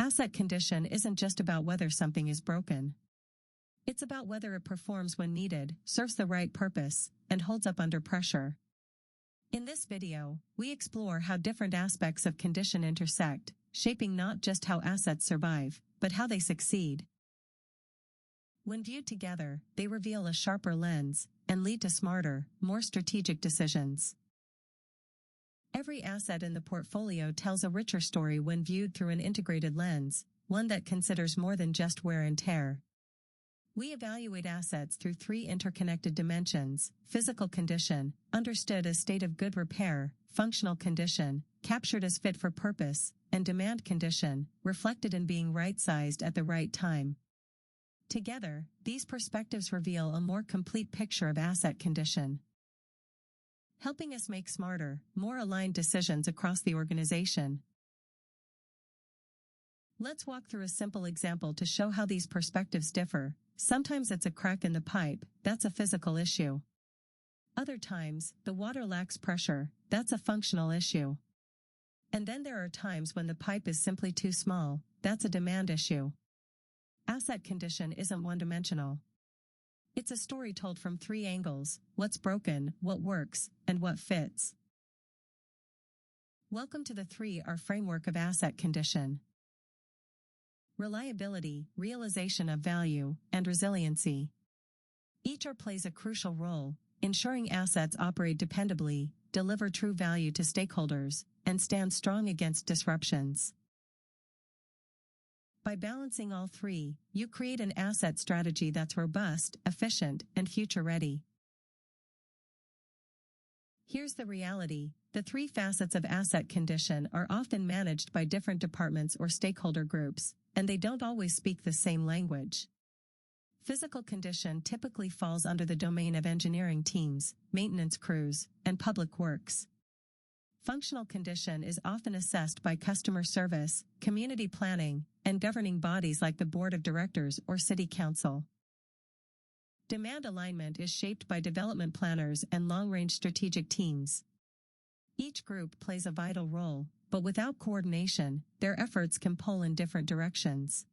Asset condition isn't just about whether something is broken. It's about whether it performs when needed, serves the right purpose, and holds up under pressure. In this video, we explore how different aspects of condition intersect, shaping not just how assets survive, but how they succeed. When viewed together, they reveal a sharper lens and lead to smarter, more strategic decisions. Every asset in the portfolio tells a richer story when viewed through an integrated lens, one that considers more than just wear and tear. We evaluate assets through three interconnected dimensions: physical condition, understood as state of good repair; functional condition, captured as fit for purpose; and demand condition, reflected in being right-sized at the right time. Together, these perspectives reveal a more complete picture of asset condition, helping us make smarter, more aligned decisions across the organization. Let's walk through a simple example to show how these perspectives differ. Sometimes it's a crack in the pipe, that's a physical issue. Other times, the water lacks pressure, that's a functional issue. And then there are times when the pipe is simply too small, that's a demand issue. Asset condition isn't one-dimensional. It's a story told from three angles: what's broken, what works, and what fits. Welcome to the 3R framework of asset condition. Reliability, realization of value, and resiliency. Each plays a crucial role, ensuring assets operate dependably, deliver true value to stakeholders, and stand strong against disruptions. By balancing all three, you create an asset strategy that's robust, efficient, and future-ready. Here's the reality: the three facets of asset condition are often managed by different departments or stakeholder groups, and they don't always speak the same language. Physical condition typically falls under the domain of engineering teams, maintenance crews, and public works. Functional condition is often assessed by customer service, community planning, and governing bodies like the board of directors or city council. Demand alignment is shaped by development planners and long-range strategic teams. Each group plays a vital role, but without coordination, their efforts can pull in different directions.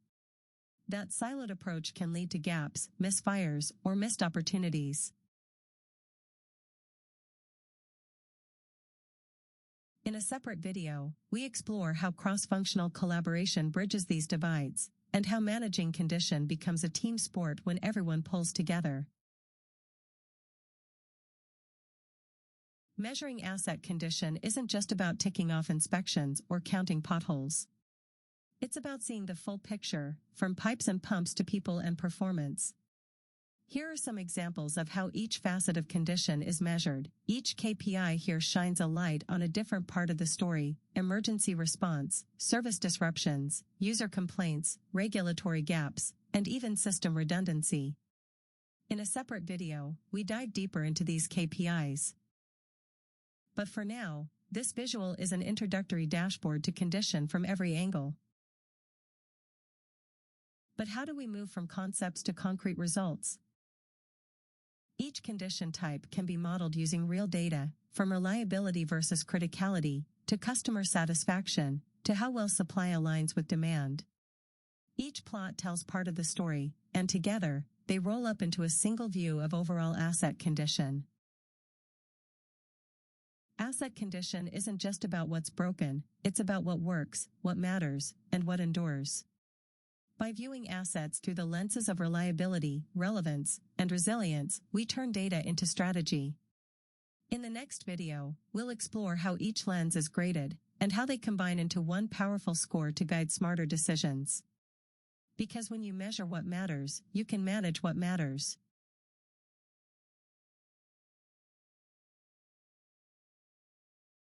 That siloed approach can lead to gaps, misfires, or missed opportunities. In a separate video, we explore how cross-functional collaboration bridges these divides, and how managing condition becomes a team sport when everyone pulls together. Measuring asset condition isn't just about ticking off inspections or counting potholes. It's about seeing the full picture, from pipes and pumps to people and performance. Here are some examples of how each facet of condition is measured. Each KPI here shines a light on a different part of the story: emergency response, service disruptions, user complaints, regulatory gaps, and even system redundancy. In a separate video, we dive deeper into these KPIs. But for now, this visual is an introductory dashboard to condition from every angle. But how do we move from concepts to concrete results? Each condition type can be modeled using real data, from reliability versus criticality, to customer satisfaction, to how well supply aligns with demand. Each plot tells part of the story, and together, they roll up into a single view of overall asset condition. Asset condition isn't just about what's broken, it's about what works, what matters, and what endures. By viewing assets through the lenses of reliability, relevance, and resilience, we turn data into strategy. In the next video, we'll explore how each lens is graded, and how they combine into one powerful score to guide smarter decisions. Because when you measure what matters, you can manage what matters.